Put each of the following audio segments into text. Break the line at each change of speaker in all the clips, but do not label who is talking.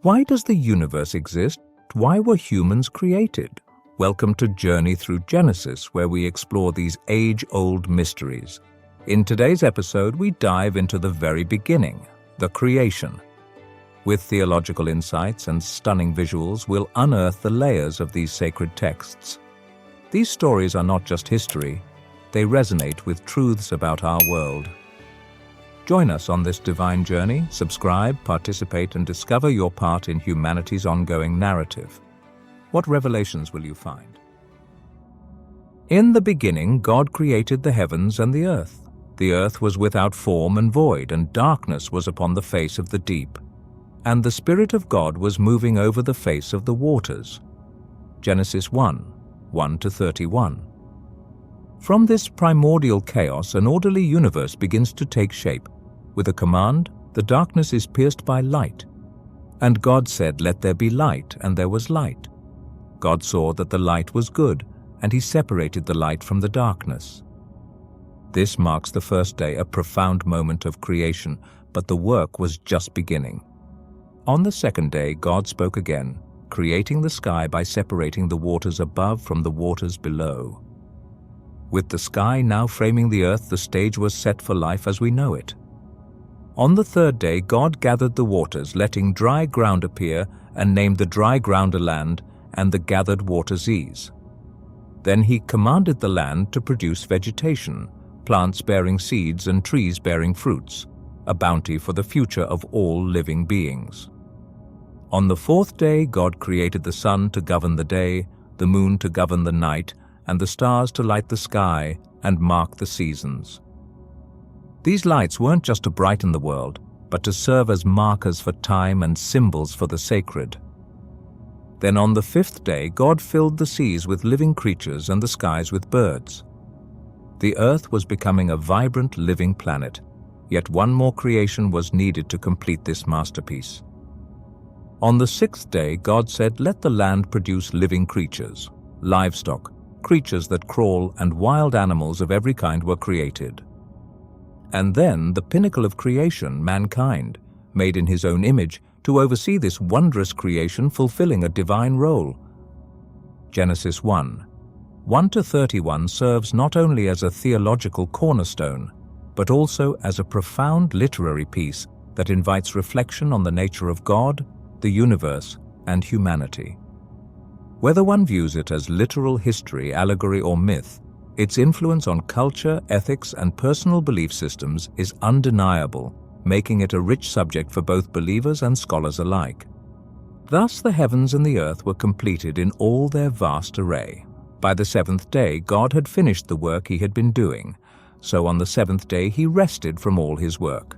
Why does the universe exist? Why were humans created? Welcome to Journey Through Genesis, where we explore these age-old mysteries. In today's episode, we dive into the very beginning, the creation. With theological insights and stunning visuals, we'll unearth the layers of these sacred texts. These stories are not just history, they resonate with truths about our world. Join us on this divine journey, subscribe, participate, and discover your part in humanity's ongoing narrative. What revelations will you find? In the beginning, God created the heavens and the earth. The earth was without form and void, and darkness was upon the face of the deep. And the Spirit of God was moving over the face of the waters. Genesis 1:1-31. From this primordial chaos, an orderly universe begins to take shape. With a command, the darkness is pierced by light. And God said, "Let there be light," and there was light. God saw that the light was good, and he separated the light from the darkness. This marks the first day, a profound moment of creation, but the work was just beginning. On the second day, God spoke again, creating the sky by separating the waters above from the waters below. With the sky now framing the earth, the stage was set for life as we know it. On the third day, God gathered the waters, letting dry ground appear, and named the dry ground a land, and the gathered waters seas. Then he commanded the land to produce vegetation, plants bearing seeds and trees bearing fruits, a bounty for the future of all living beings. On the fourth day, God created the sun to govern the day, the moon to govern the night, and the stars to light the sky and mark the seasons. These lights weren't just to brighten the world, but to serve as markers for time and symbols for the sacred. Then on the fifth day, God filled the seas with living creatures and the skies with birds. The earth was becoming a vibrant, living planet, yet one more creation was needed to complete this masterpiece. On the sixth day, God said, "Let the land produce living creatures, livestock, creatures that crawl, and wild animals of every kind were created." And then the pinnacle of creation, mankind, made in his own image, to oversee this wondrous creation, fulfilling a divine role. Genesis 1:1-31 serves not only as a theological cornerstone, but also as a profound literary piece that invites reflection on the nature of God, the universe, and humanity. Whether one views it as literal history, allegory, or myth, its influence on culture, ethics, and personal belief systems is undeniable, making it a rich subject for both believers and scholars alike. Thus, the heavens and the earth were completed in all their vast array. By the seventh day, God had finished the work he had been doing, so on the seventh day he rested from all his work.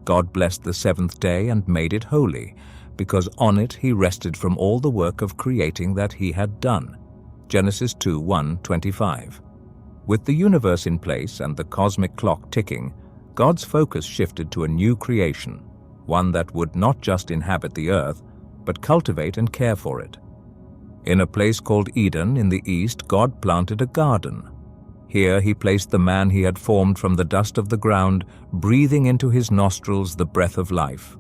God blessed the seventh day and made it holy, because on it he rested from all the work of creating that he had done. Genesis 2:1-25. With the universe in place and the cosmic clock ticking, God's focus shifted to a new creation, one that would not just inhabit the earth, but cultivate and care for it. In a place called Eden in the east, God planted a garden. Here he placed the man he had formed from the dust of the ground, breathing into his nostrils the breath of life.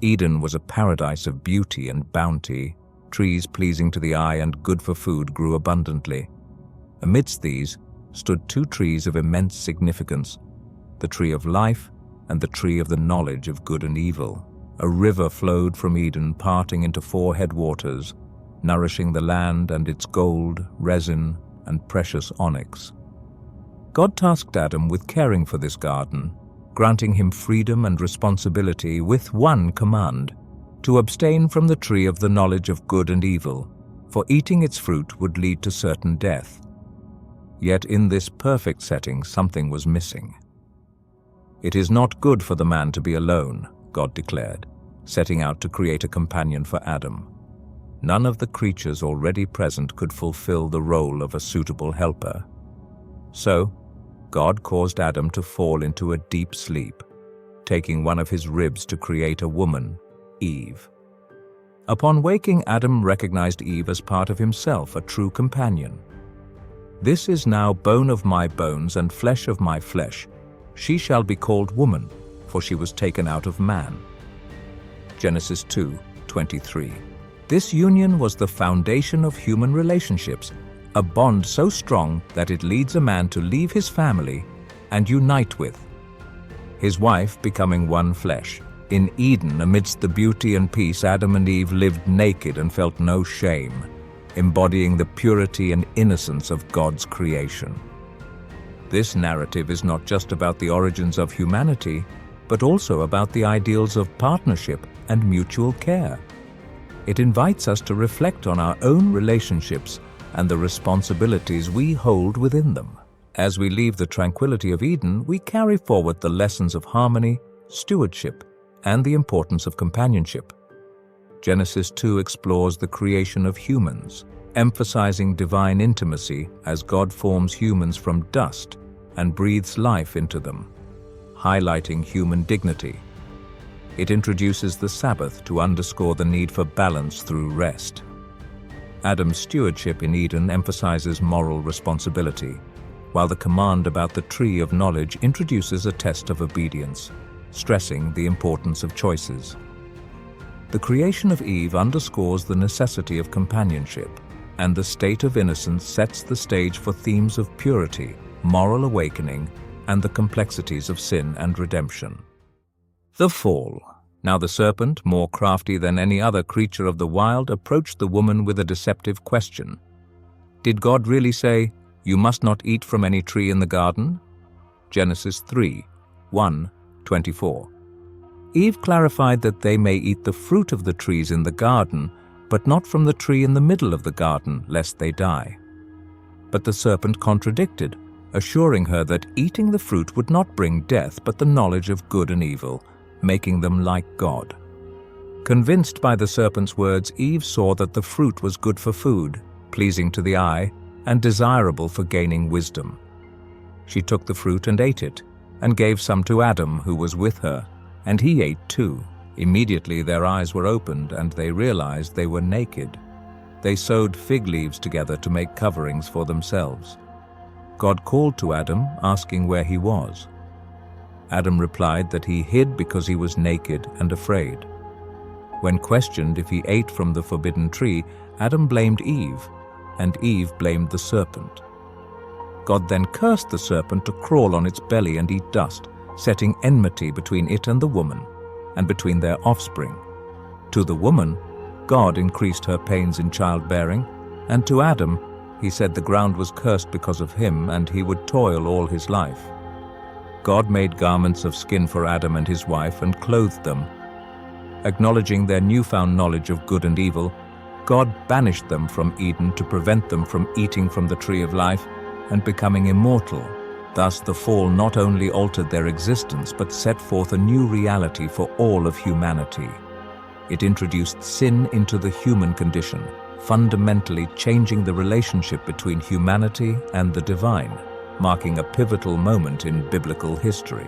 Eden was a paradise of beauty and bounty. Trees pleasing to the eye and good for food grew abundantly. Amidst these stood two trees of immense significance, the tree of life and the tree of the knowledge of good and evil. A river flowed from Eden, parting into four headwaters, nourishing the land and its gold, resin, and precious onyx. God tasked Adam with caring for this garden, granting him freedom and responsibility with one command: to abstain from the tree of the knowledge of good and evil, for eating its fruit would lead to certain death. Yet in this perfect setting, something was missing. "It is not good for the man to be alone," God declared, setting out to create a companion for Adam. None of the creatures already present could fulfill the role of a suitable helper. So, God caused Adam to fall into a deep sleep, taking one of his ribs to create a woman, Eve. Upon waking, Adam recognized Eve as part of himself, a true companion. "This is now bone of my bones and flesh of my flesh. She shall be called woman, for she was taken out of man." Genesis 2, 23. This union was the foundation of human relationships, a bond so strong that it leads a man to leave his family and unite with his wife, becoming one flesh. In Eden, amidst the beauty and peace, Adam and Eve lived naked and felt no shame, embodying the purity and innocence of God's creation. This narrative is not just about the origins of humanity, but also about the ideals of partnership and mutual care. It invites us to reflect on our own relationships and the responsibilities we hold within them. As we leave the tranquility of Eden, we carry forward the lessons of harmony, stewardship, and the importance of companionship. Genesis 2 explores the creation of humans, emphasizing divine intimacy as God forms humans from dust and breathes life into them, highlighting human dignity. It introduces the Sabbath to underscore the need for balance through rest. Adam's stewardship in Eden emphasizes moral responsibility, while the command about the tree of knowledge introduces a test of obedience, stressing the importance of choices. The creation of Eve underscores the necessity of companionship, and the state of innocence sets the stage for themes of purity, moral awakening, and the complexities of sin and redemption. The fall. Now the serpent, more crafty than any other creature of the wild, approached the woman with a deceptive question. Did God really say, "You must not eat from any tree in the garden"? Genesis 3, 1-24. Eve clarified that they may eat the fruit of the trees in the garden, but not from the tree in the middle of the garden, lest they die. But the serpent contradicted, assuring her that eating the fruit would not bring death, but the knowledge of good and evil, making them like God. Convinced by the serpent's words, Eve saw that the fruit was good for food, pleasing to the eye, and desirable for gaining wisdom. She took the fruit and ate it, and gave some to Adam, who was with her, and he ate too. Immediately their eyes were opened, and they realized they were naked. They sewed fig leaves together to make coverings for themselves. God called to Adam, asking where he was. Adam replied that he hid because he was naked and afraid. When questioned if he ate from the forbidden tree, Adam blamed Eve, and Eve blamed the serpent. God then cursed the serpent to crawl on its belly and eat dust, setting enmity between it and the woman, and between their offspring. To the woman, God increased her pains in childbearing, and to Adam, he said the ground was cursed because of him, and he would toil all his life. God made garments of skin for Adam and his wife and clothed them. Acknowledging their newfound knowledge of good and evil, God banished them from Eden to prevent them from eating from the tree of life and becoming immortal. Thus the fall not only altered their existence but set forth a new reality for all of humanity. It introduced sin into the human condition, fundamentally changing the relationship between humanity and the divine, marking a pivotal moment in biblical history.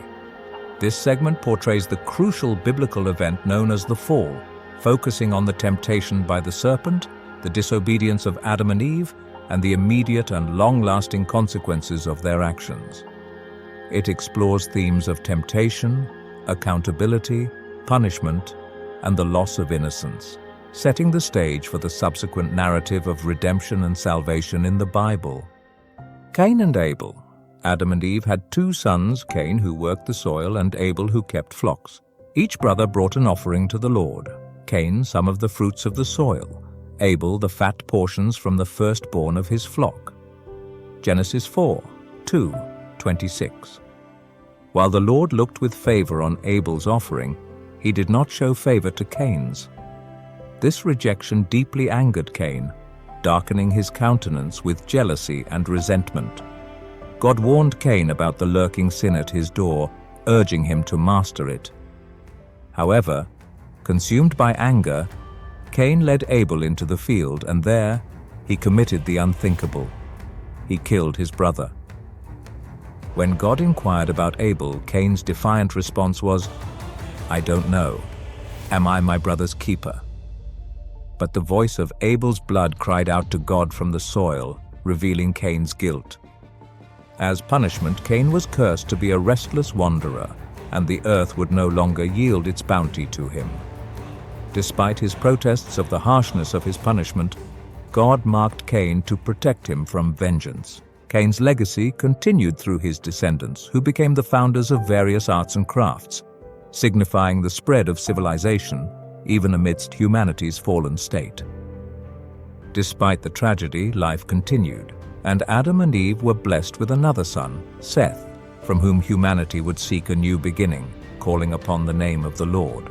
This segment portrays the crucial biblical event known as the fall, focusing on the temptation by the serpent, the disobedience of Adam and Eve, and the immediate and long-lasting consequences of their actions. It explores themes of temptation, accountability, punishment, and the loss of innocence, setting the stage for the subsequent narrative of redemption and salvation in the Bible. Cain and Abel. Adam and Eve had two sons, Cain, who worked the soil, and Abel, who kept flocks. Each brother brought an offering to the Lord. Cain, some of the fruits of the soil. Abel, the fat portions from the firstborn of his flock. Genesis 4, 2-26. While the Lord looked with favor on Abel's offering, he did not show favor to Cain's. This rejection deeply angered Cain, darkening his countenance with jealousy and resentment. God warned Cain about the lurking sin at his door, urging him to master it. However, consumed by anger, Cain led Abel into the field, and there he committed the unthinkable. He killed his brother. When God inquired about Abel, Cain's defiant response was, "I don't know. Am I my brother's keeper?" But the voice of Abel's blood cried out to God from the soil, revealing Cain's guilt. As punishment, Cain was cursed to be a restless wanderer, and the earth would no longer yield its bounty to him. Despite his protests of the harshness of his punishment, God marked Cain to protect him from vengeance. Cain's legacy continued through his descendants, who became the founders of various arts and crafts, signifying the spread of civilization, even amidst humanity's fallen state. Despite the tragedy, life continued, and Adam and Eve were blessed with another son, Seth, from whom humanity would seek a new beginning, calling upon the name of the Lord.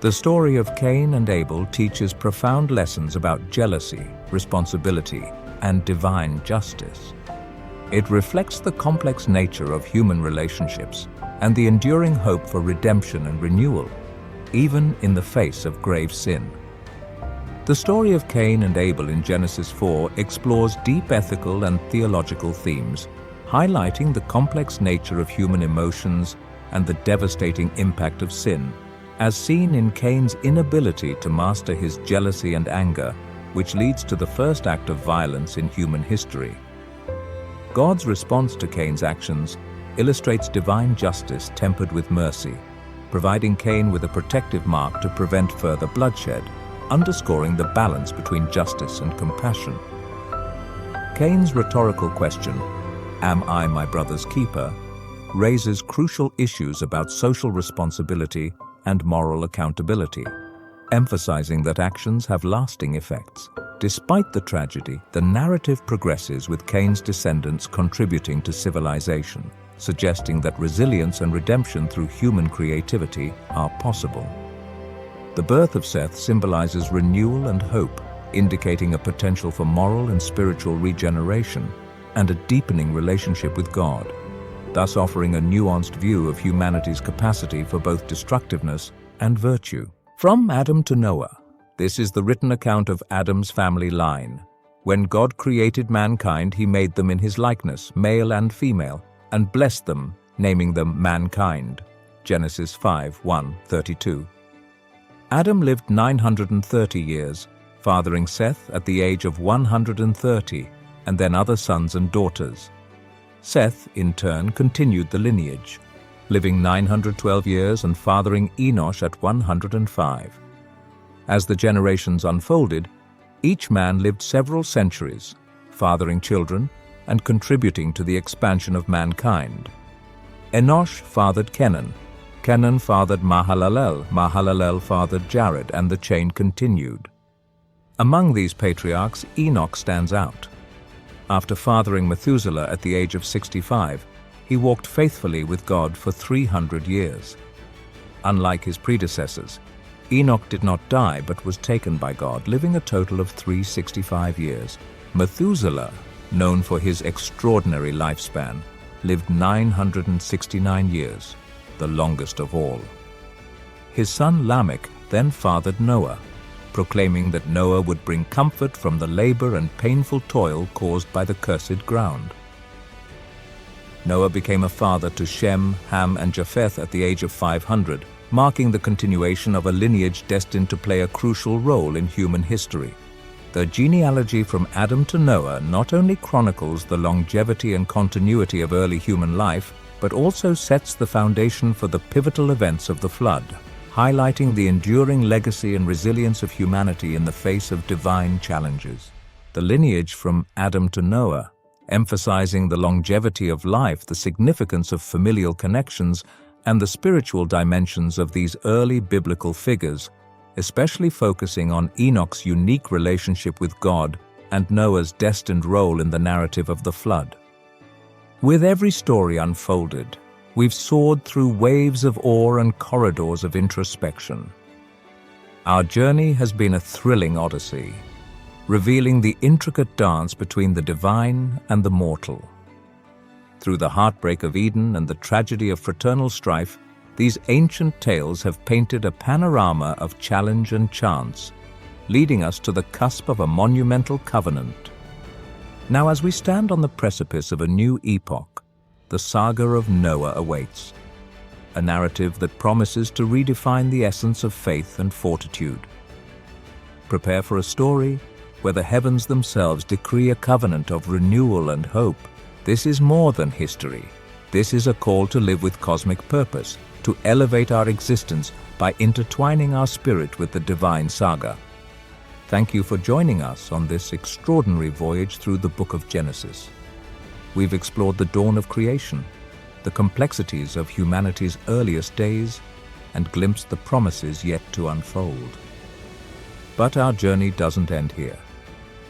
The story of Cain and Abel teaches profound lessons about jealousy, responsibility, and divine justice. It reflects the complex nature of human relationships and the enduring hope for redemption and renewal, even in the face of grave sin. The story of Cain and Abel in Genesis 4 explores deep ethical and theological themes, highlighting the complex nature of human emotions and the devastating impact of sin, as seen in Cain's inability to master his jealousy and anger, which leads to the first act of violence in human history. God's response to Cain's actions illustrates divine justice tempered with mercy, providing Cain with a protective mark to prevent further bloodshed, underscoring the balance between justice and compassion. Cain's rhetorical question, "Am I my brother's keeper?" raises crucial issues about social responsibility and moral accountability, emphasizing that actions have lasting effects. Despite the tragedy, the narrative progresses with Cain's descendants contributing to civilization, suggesting that resilience and redemption through human creativity are possible. The birth of Seth symbolizes renewal and hope, indicating a potential for moral and spiritual regeneration and a deepening relationship with God, thus offering a nuanced view of humanity's capacity for both destructiveness and virtue. From Adam to Noah, this is the written account of Adam's family line. When God created mankind, he made them in his likeness, male and female, and blessed them, naming them mankind. Genesis 5:1-32. Adam lived 930 years, fathering Seth at the age of 130, and then other sons and daughters. Seth, in turn, continued the lineage, living 912 years and fathering Enosh at 105. As the generations unfolded, each man lived several centuries, fathering children and contributing to the expansion of mankind. Enosh fathered Kenan, Kenan fathered Mahalalel, Mahalalel fathered Jared, and the chain continued. Among these patriarchs, Enoch stands out. After fathering Methuselah at the age of 65, he walked faithfully with God for 300 years. Unlike his predecessors, Enoch did not die but was taken by God, living a total of 365 years. Methuselah, known for his extraordinary lifespan, lived 969 years, the longest of all. His son Lamech then fathered Noah, proclaiming that Noah would bring comfort from the labor and painful toil caused by the cursed ground. Noah became a father to Shem, Ham, and Japheth at the age of 500, marking the continuation of a lineage destined to play a crucial role in human history. The genealogy from Adam to Noah not only chronicles the longevity and continuity of early human life, but also sets the foundation for the pivotal events of the flood, highlighting the enduring legacy and resilience of humanity in the face of divine challenges. The lineage from Adam to Noah, emphasizing the longevity of life, the significance of familial connections, and the spiritual dimensions of these early biblical figures, especially focusing on Enoch's unique relationship with God and Noah's destined role in the narrative of the flood. With every story unfolded, we've soared through waves of awe and corridors of introspection. Our journey has been a thrilling odyssey, revealing the intricate dance between the divine and the mortal. Through the heartbreak of Eden and the tragedy of fraternal strife, these ancient tales have painted a panorama of challenge and chance, leading us to the cusp of a monumental covenant. Now, as we stand on the precipice of a new epoch, the saga of Noah awaits, a narrative that promises to redefine the essence of faith and fortitude. Prepare for a story where the heavens themselves decree a covenant of renewal and hope. This is more than history. This is a call to live with cosmic purpose, to elevate our existence by intertwining our spirit with the divine saga. Thank you for joining us on this extraordinary voyage through the book of Genesis. We've explored the dawn of creation, the complexities of humanity's earliest days, and glimpsed the promises yet to unfold. But our journey doesn't end here.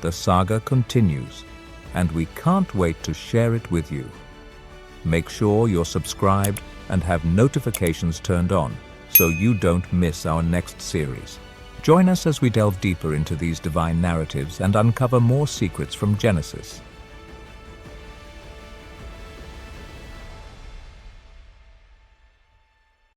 The saga continues, and we can't wait to share it with you. Make sure you're subscribed and have notifications turned on so you don't miss our next series. Join us as we delve deeper into these divine narratives and uncover more secrets from Genesis.